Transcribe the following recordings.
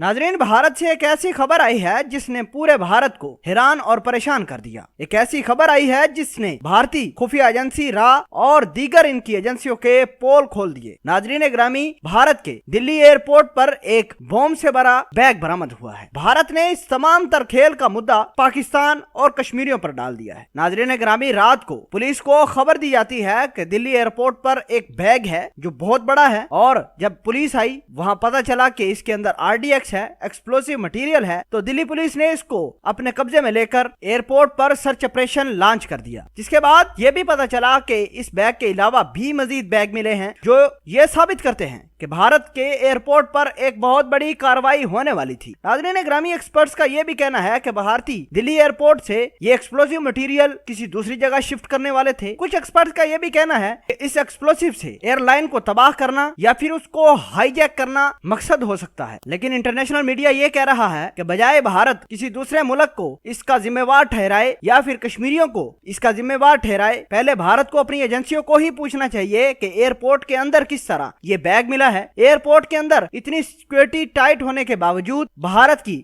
नाजरीन, भारत से एक ऐसी खबर आई है जिसने पूरे भारत को हैरान और परेशान कर दिया। एक ऐसी खबर आई है जिसने भारतीय खुफिया एजेंसी रा और दीगर इनकी एजेंसियों के पोल खोल दिए। नाजरीन ग्रामी, भारत के दिल्ली एयरपोर्ट पर एक बम से भरा बैग बरामद हुआ है। भारत ने इस तमाम तर खेल का मुद्दा पाकिस्तान और कश्मीरियों पर डाल दिया है। नाजरीन ग्रामी, रात को पुलिस को खबर दी जाती है कि दिल्ली एयरपोर्ट पर एक बैग है जो बहुत बड़ा है, और जब पुलिस आई वहां पता चला कि इसके अंदर RDX है, एक्सप्लोसिव मटेरियल है। तो दिल्ली पुलिस ने इसको अपने कब्जे में लेकर एयरपोर्ट पर सर्च ऑपरेशन लॉन्च कर दिया। जिसके बाद यह भी पता चला कि इस बैग के अलावा भी मजीद बैग मिले हैं जो ये साबित करते हैं कि भारत के एयरपोर्ट पर एक बहुत बड़ी कार्रवाई होने वाली थी। नाज़रीन ग्रामी, एक्सपर्ट्स का यह भी कहना है कि भारतीय दिल्ली एयरपोर्ट से ये एक्सप्लोसिव मटेरियल किसी दूसरी जगह शिफ्ट करने वाले थे। कुछ एक्सपर्ट्स का यह भी कहना है कि इस एक्सप्लोसिव से एयरलाइन को तबाह करना या फिर उसको हाईजैक करना मकसद हो सकता है। लेकिन इंटरनेशनल मीडिया ये कह रहा है कि बजाय भारत किसी दूसरे मुल्क को इसका जिम्मेवार ठहराए या फिर कश्मीरियों को इसका जिम्मेवार ठहराए, पहले भारत को अपनी एजेंसियों को ही पूछना चाहिए कि एयरपोर्ट के अंदर किस तरह ये बैग मिला है। एयरपोर्ट के अंदर इतनी सिक्योरिटी टाइट होने के बावजूद भारत की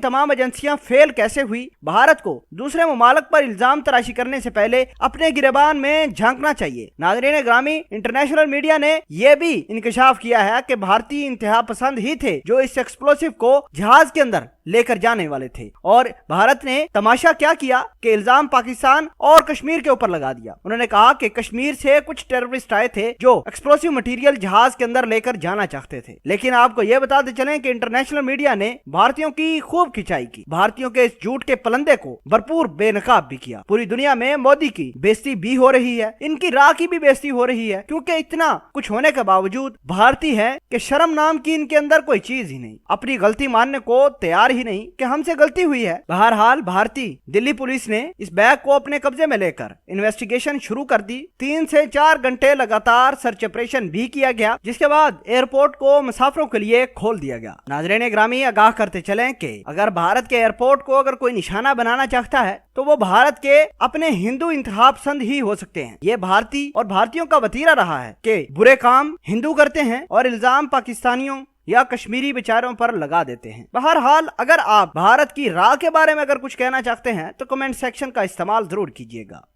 तमाम एजेंसियां फेल कैसे हुई। भारत को दूसरे मुमालिक पर इल्जाम तराशी करने से पहले अपने गिरबान में झांकना चाहिए। नाज़रीन ग्रामी, इंटरनेशनल मीडिया ने यह भी इंकशाफ किया है कि भारतीय इंतहा पसंद ही थे जो इस एक्सप्लोसिव को जहाज के अंदर लेकर जाने वाले थे, और भारत ने तमाशा क्या किया कि इल्जाम पाकिस्तान और कश्मीर के ऊपर लगा दिया। उन्होंने कहा कि कश्मीर से कुछ टेररिस्ट आए थे जो एक्सप्लोसिव मटेरियल जहाज के अंदर लेकर जाना चाहते थे। लेकिन आपको यह बताते चलें कि इंटरनेशनल मीडिया ने भारतीयों की खूब खिंचाई की, भारतीयों के इस झूठ के पलंदे को भरपूर बेनकाब भी किया। पूरी दुनिया में मोदी की बेइज्जती भी हो रही है, इनकी राह की भी बेइज्जती हो रही है, क्योंकि इतना कुछ होने के बावजूद भारतीय है कि शर्म नाम की इनके अंदर कोई चीज ही नहीं, अपनी गलती मानने को तैयार ही नहीं कि हमसे गलती हुई है। बहरहाल भारतीय दिल्ली पुलिस ने इस बैग को अपने कब्जे में लेकर इन्वेस्टिगेशन शुरू कर दी। 3 से 4 घंटे लगातार सर्च ऑपरेशन भी किया गया, जिसके बाद एयरपोर्ट को मुसाफिरों के लिए खोल दिया गया। नाज़रीन ग्रामी, आगाह करते चलें कि अगर भारत के एयरपोर्ट को अगर कोई निशाना बनाना चाहता है तो वो भारत के अपने हिंदू इंतहा पसंद ही हो सकते हैं। ये भारतीय और भारतीयों का वतीरा रहा है कि बुरे काम हिंदू करते हैं और इल्जाम पाकिस्तानियों या कश्मीरी बेचारों पर लगा देते हैं। बहरहाल, अगर आप भारत की राह के बारे में अगर कुछ कहना चाहते हैं तो कमेंट सेक्शन का इस्तेमाल जरूर कीजिएगा।